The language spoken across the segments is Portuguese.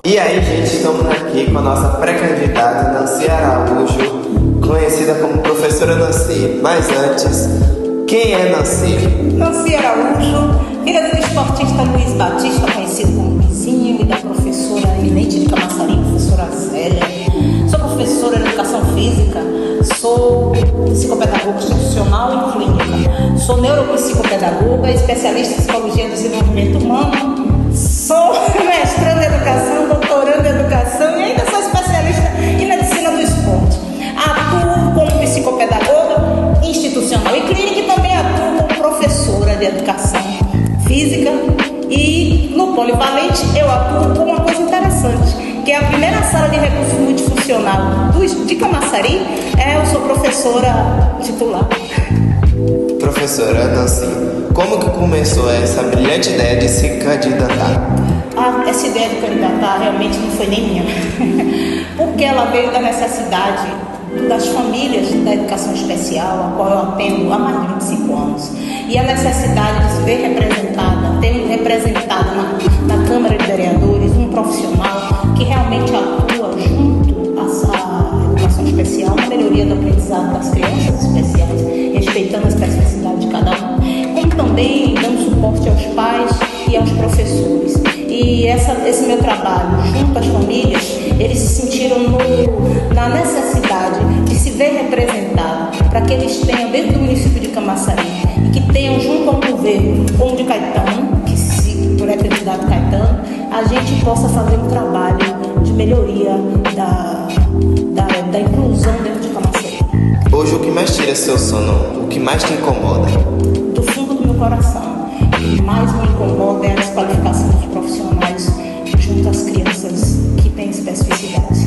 E aí, gente, estamos aqui com a nossa pré-candidata Nancy Araújo, conhecida como Professora Nancy. Mas antes, quem é Nancy? Nancy Araújo, filha do esportista Luiz Batista, conhecido como Luizinho, e da professora eminente de Camaçari, professora Zélia. Sou professora de Educação Física, sou psicopedagoga institucional e clínica, sou neuropsicopedagoga, especialista em Psicologia e Desenvolvimento Humano, sou mestranda em Educação, doutoranda em Educação e ainda sou especialista em Medicina do Esporte. Atuo como psicopedagoga institucional e clínica e também atuo como professora de Educação Física. E no Polivalente eu atuo com uma coisa interessante, que é a primeira sala de recurso multifuncional de Camaçari. Eu sou professora titular. Professora Nancy, como que começou essa brilhante ideia de se candidatar? Essa ideia de candidatar realmente não foi nem minha, porque ela veio da necessidade das famílias da educação especial, a qual eu atendo há mais de 25 anos, e a necessidade de se ver representada, ter representado na Câmara de Vereadores um profissional que realmente atua junto à educação especial, na melhoria do aprendizado das crianças especiais, respeitando a especificidade de cada um, como também dando suporte aos pais e aos professores. E esse meu trabalho junto às famílias, eles se sentiram na necessidade de se ver representado, para que eles tenham dentro do município de Camaçari e que tenham junto ao governo, como de Caetano, que se por é candidato Caetano, a gente possa fazer um trabalho de melhoria da inclusão dentro de Camaçari. Hoje, o que mais tira seu sono? O que mais te incomoda? Do fundo do meu coração, o que mais me incomoda é a desqualificação dos profissionais junto às crianças que têm especificidades.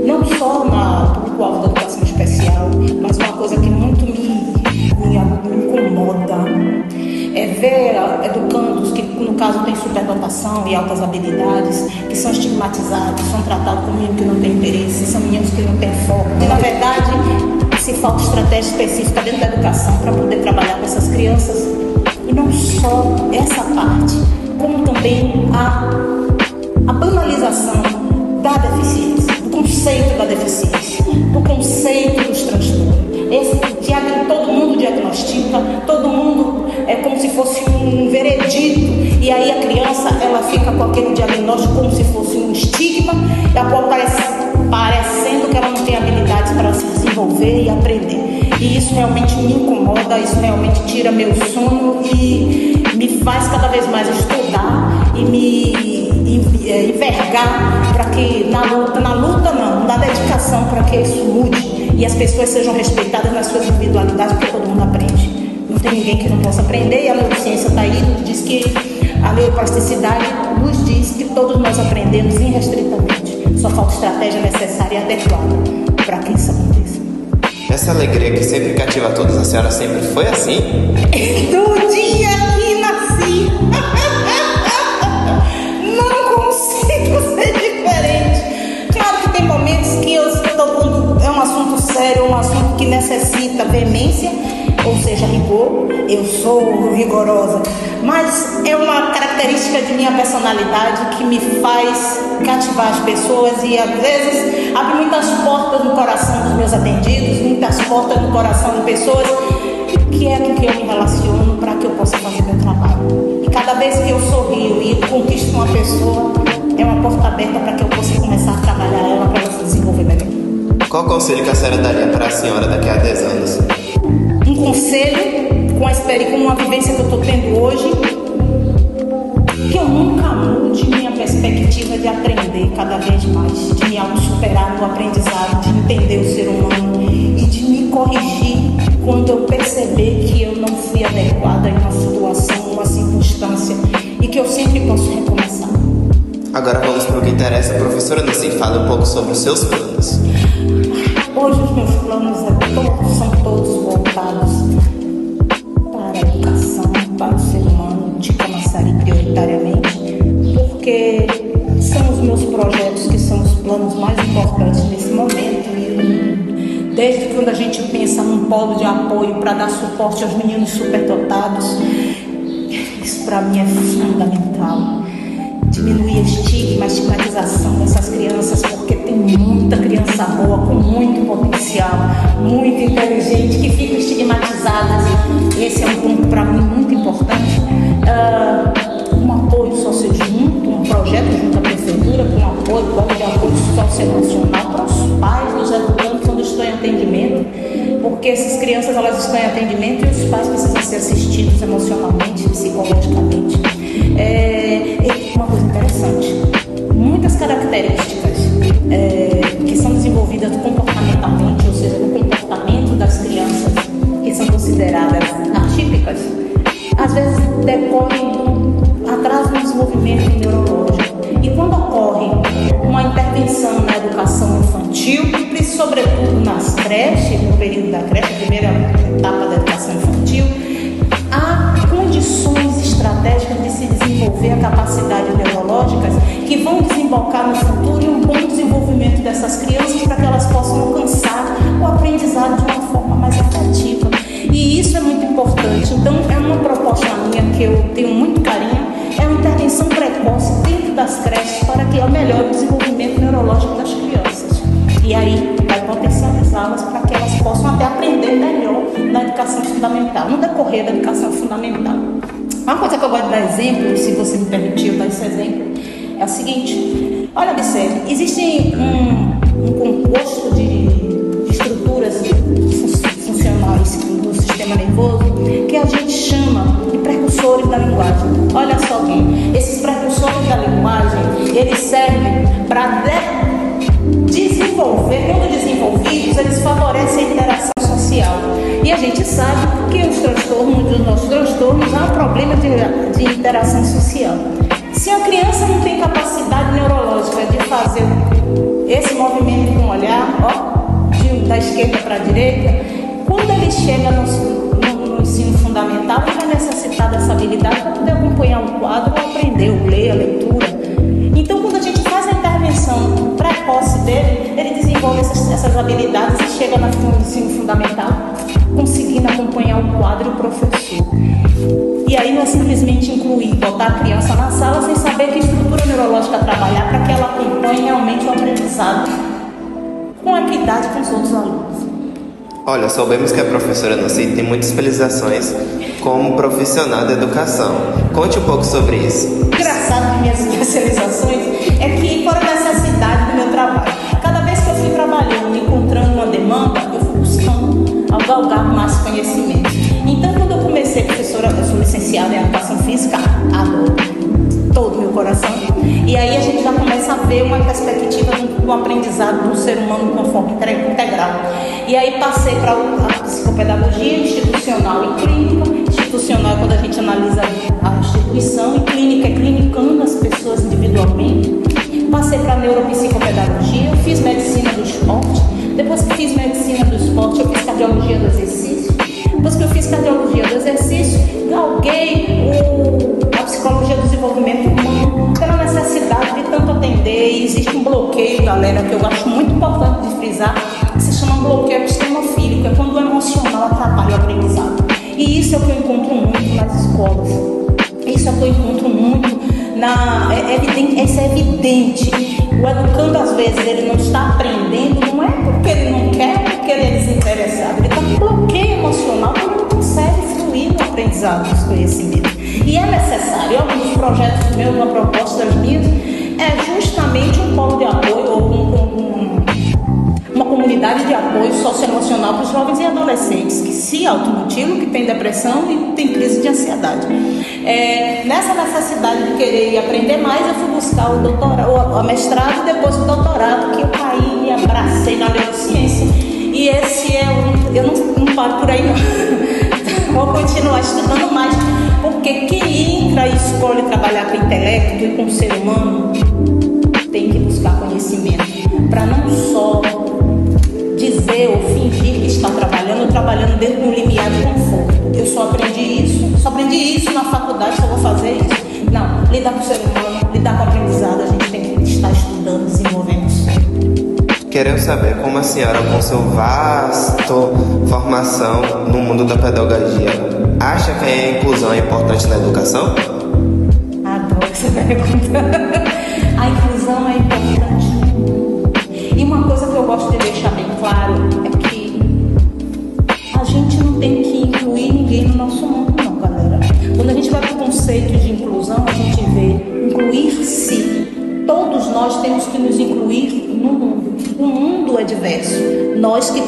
Não só na público-alvo da educação especial, mas uma coisa que muito me incomoda é ver educandos que, no caso, têm superdotação e altas habilidades, que são estigmatizados, são tratados como meninos que não têm interesse, são meninos que não têm foco. E, na verdade, se falta estratégia específica dentro da educação para poder trabalhar com essas crianças. E não só essa parte, como também a banalização da deficiência, do conceito da deficiência, do conceito dos transtornos. Todo mundo diagnostica, todo mundo é como se fosse um veredito, e aí a criança ela fica com aquele diagnóstico como se fosse um estigma, da qual parecendo que ela não tem habilidades para se desenvolver e aprender. E isso realmente me incomoda, isso realmente tira meu sono e me faz cada vez mais estudar e me envergar para que na dedicação para que isso mude e as pessoas sejam respeitadas nas suas individualidades, porque todo mundo aprende. Não tem ninguém que não possa aprender, e a neurociência está aí, diz que a neuroplasticidade nos diz que todos nós aprendemos irrestritamente. Só falta estratégia necessária e adequada para que isso aconteça. Essa alegria que sempre cativa todos, a senhora sempre foi assim? Do dia que nasci. Não consigo ser diferente. Claro que tem momentos que eu estou quando é um assunto sério, um assunto que necessita veemência, ou seja, rigor. Eu sou rigorosa, mas é uma característica de minha personalidade que me faz cativar as pessoas e às vezes abre muitas portas no coração dos meus atendidos, muitas portas no coração de pessoas que é com quem eu me relaciono para que eu possa fazer meu trabalho. E cada vez que eu sorrio e conquisto uma pessoa, é uma porta aberta para que eu possa começar a trabalhar ela para ela se desenvolver melhor. Qual conselho que a senhora daria para a senhora daqui a 10 anos? Um conselho com uma vivência que eu estou tendo hoje, que eu nunca mude minha perspectiva de aprender cada vez mais, de me auto-superar no aprendizado, de entender o ser humano e de me corrigir quando eu perceber que eu não fui adequada em uma situação, uma circunstância, e que eu sempre posso recomeçar. Agora vamos para o que interessa. Professora Nancy, fala um pouco sobre os seus planos. Hoje os meus planos são todos voltados para a educação, para o ser humano de Camaçari prioritariamente, porque são os meus projetos que são os planos mais importantes nesse momento. E desde quando a gente pensa num polo de apoio para dar suporte aos meninos superdotados, isso para mim é fundamental. diminuir a estigmatização dessas crianças, porque tem muita criança boa, com muito potencial, muito inteligente, que ficam estigmatizadas. Esse é um ponto para mim muito importante. Um apoio sociojunto, um projeto junto à prefeitura, com apoio, bloco de apoio socioemocional para os pais dos educandos quando estão em atendimento, porque essas crianças elas estão em atendimento e os pais precisam ser assistidos emocionalmente, psicologicamente. Uma coisa interessante, muitas características que são desenvolvidas comportamentalmente, ou seja, no comportamento das crianças que são consideradas atípicas, às vezes decorrem do atraso no desenvolvimento neurológico. E quando ocorre uma intervenção na educação infantil, sobretudo nas creches, no período da creche, a primeira etapa da educação infantil, há condições estratégicas de se desenvolver a capacidade neurológicas que vão desembocar no futuro em um bom desenvolvimento dessas crianças para que elas possam alcançar o aprendizado de uma forma mais efetiva. E isso é muito importante. Então, é uma proposta minha que eu tenho muito carinho, é uma intervenção precoce dentro das creches para que melhore o desenvolvimento neurológico das crianças. E aí, vai potencializá-las para que elas possam até aprender melhor na educação fundamental, no decorrer da educação fundamental. Uma coisa que eu gosto de dar exemplo, se você me permitir eu dar esse exemplo, é o seguinte: olha, observe, existe um composto de estruturas funcionais do sistema nervoso que a gente chama de precursores da linguagem. Olha só bem, esses precursores da linguagem, eles servem para desenvolver, quando desenvolvidos, eles favorecem a interação social. E a gente sabe que os transtornos, muitos dos nossos transtornos, há um problema de interação social. Se a criança não tem capacidade neurológica de fazer esse movimento com o olhar, da esquerda para a direita, quando ele chega no ensino fundamental, ele vai necessitar dessa habilidade para poder acompanhar um quadro, aprender, ler, a leitura. Então, quando a gente faz a intervenção precoce dele, ele desenvolve essas habilidades e chega no ensino fundamental conseguindo acompanhar o quadro e o professor. E aí não é simplesmente incluir, botar a criança na sala sem saber que estrutura neurológica trabalhar para que ela acompanhe realmente o aprendizado com equidade com os outros alunos. Olha, soubemos que a professora Nancy tem muitas especializações como profissional da educação. Conte um pouco sobre isso. Engraçado, minhas especializações é que fora da necessidade do meu trabalho. Cada vez que eu fui trabalhando, encontrando uma demanda, eu fui buscando galgar mais conhecimento. Então, quando eu comecei, professora, eu sou licenciada em educação física, adoro todo o meu coração. E aí a gente já começa a ver uma perspectiva do aprendizado do ser humano de uma forma integral. E aí passei para a psicopedagogia institucional e clínica. Institucional é quando a gente analisa a instituição, e clínica é clinicando as pessoas individualmente. Passei para a neuropsicopedagogia, fiz medicina do esporte. Depois que fiz medicina do esporte, eu fiz cardiologia do exercício. Depois que eu fiz cardiologia do exercício, galguei a psicologia do desenvolvimento humano, pela necessidade de tanto atender. E existe um bloqueio, galera, que eu acho muito importante de frisar, que se chama bloqueio epistemofílico, é quando o emocional atrapalha o aprendizado. E isso é o que eu encontro muito nas escolas. Isso é o que eu encontro muito isso é evidente. O educando, às vezes, ele não está aprendendo, não é porque ele não quer, porque ele é desinteressado. Ele está com bloqueio emocional, porque ele não consegue fluir no aprendizado dos conhecimentos. E é necessário, alguns dos projetos meus, uma proposta das minhas, é justamente um polo de apoio, ou uma comunidade de apoio socioemocional para os jovens e adolescentes que se automutilam, que têm depressão e têm crise de ansiedade. Nessa necessidade de querer aprender mais, eu fui buscar o doutorado, o mestrado e depois o doutorado, que eu caí e abracei na neurociência. E esse é eu não paro por aí não. Vou continuar estudando mais, porque quem entra e escolhe trabalhar com o intelecto e com o ser humano tem que buscar conhecimento, para não só dizer ou fingir que está trabalhando dentro de um limiar de conforto. Eu só aprendi isso na faculdade, só vou fazer isso. Não, lidar com o ser humano, lidar com o aprendizado, a gente tem que estar estudando, desenvolvendo isso. Queremos saber como a senhora, com sua vasta formação no mundo da pedagogia, acha que a inclusão é importante na educação? Adoro. essa pergunta. A inclusão é importante. E uma coisa que eu gosto de deixar bem claro é que a gente não tem que incluir ninguém no nosso mundo, não, galera. Quando a gente vai para o conceito de inclusão, a gente vê incluir-se. Todos nós temos que nos incluir no mundo. O mundo é diverso. Nós que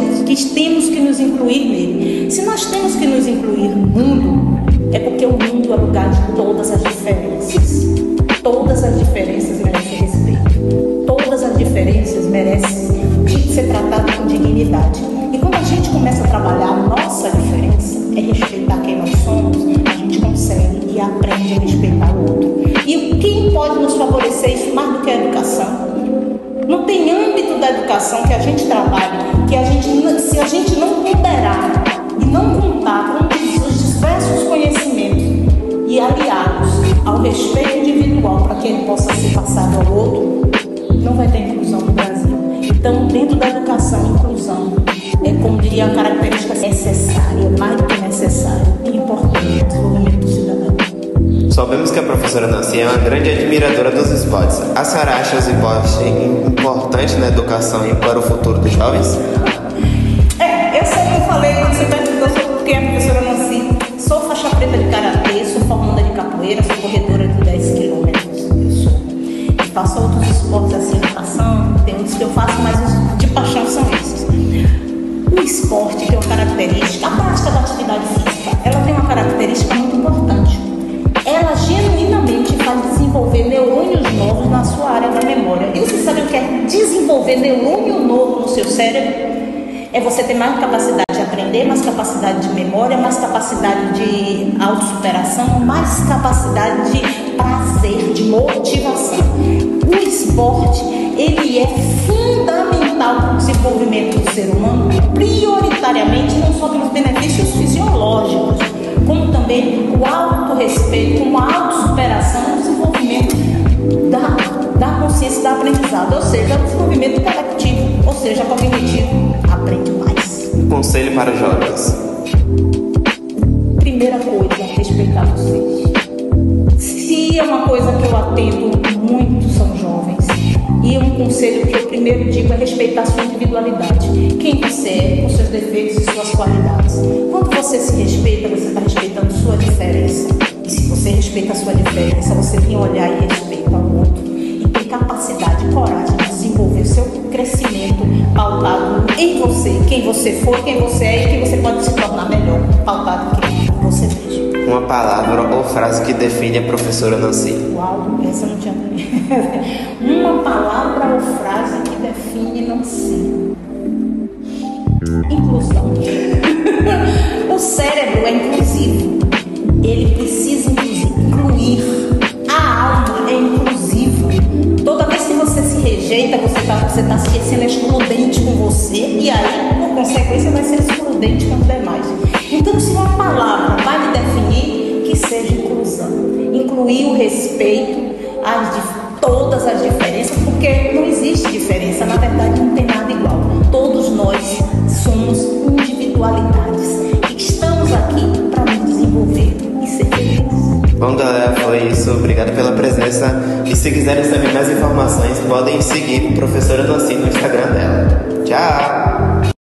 temos que nos incluir nele. Se nós temos que nos incluir no mundo, é porque o mundo é lugar de todas as diferenças. Todas as diferenças merecem respeito. Todas as diferenças merecem ser tratadas com dignidade. E quando a gente começa a trabalhar a nossa diferença, é respeitar quem nós somos, a gente consegue e aprende a respeitar o outro. E quem pode nos favorecer isso mais do que a educação? Não tem âmbito da educação que a gente trabalhe, que se a gente não ponderar e não contar com os diversos conhecimentos e aliados ao respeito individual para que ele possa ser passado ao outro, não vai ter inclusão no Brasil. Então, dentro da educação, inclusão é, como diria a característica necessária, mais do que necessária e importante no desenvolvimento do cidadão. Soubemos que a professora Nancy é uma grande admiradora dos esportes. A senhora acha os esportes importantes na educação e para o futuro dos jovens? Eu sei que eu falei quando você perguntou sobre quem é a professora Nancy. Sou faixa preta de karatê, sou formanda de capoeira, sou corredora de 10 quilômetros. Eu sou. E faço outros esportes assim, natação, tem outros que eu faço, mas os de paixão são esses. O esporte tem uma característica, a prática da atividade física, ela tem uma característica muito importante. Ela genuinamente faz desenvolver neurônios novos na sua área da memória. E você sabe o que é desenvolver neurônio novo no seu cérebro? É você ter mais capacidade de aprender, mais capacidade de memória, mais capacidade de autossuperação, mais capacidade de prazer, de motivação. O esporte, ele é fundamental para o desenvolvimento do ser humano, prioritariamente não só pelos benefícios fisiológicos, como também o autorrespeito, como a autossuperação e o desenvolvimento da consciência da aprendizado, ou seja, o desenvolvimento coletivo, ou seja, cognitivo, aprende mais. Conselho para os jovens. Primeira coisa, respeitar vocês. Se é uma coisa que eu atendo muito, são jovens. E um conselho que eu primeiro digo é respeitar a sua individualidade. Quem você é, com seus defeitos e suas qualidades. Quando você se respeita, você está respeitando sua diferença. E se você respeita a sua diferença, você tem olhar e respeito ao outro. E tem capacidade e coragem de desenvolver o seu crescimento pautado em você. Quem você for, quem você é e quem você pode se tornar melhor. Pautado em quem você veja. Uma palavra ou frase que define a professora Nancy. Uau, essa eu não tinha Uma palavra ou frase que define Nancy. Inclusão. O cérebro é inclusivo. Ele precisa incluir. A alma é inclusiva. Toda vez que você se rejeita, você está sendo excludente com você. E aí, por consequência, vai ser excludente com os demais. Então, se uma palavra vai me definir, que seja inclusão. Incluir o respeito a todas as diferenças, porque não existe diferença, na verdade não tem nada igual. Todos nós somos individualidades e estamos aqui para nos desenvolver e ser felizes. Bom, galera, foi isso. Obrigado pela presença. E se quiserem saber mais informações, podem seguir a professora Nancy no Instagram dela. Tchau!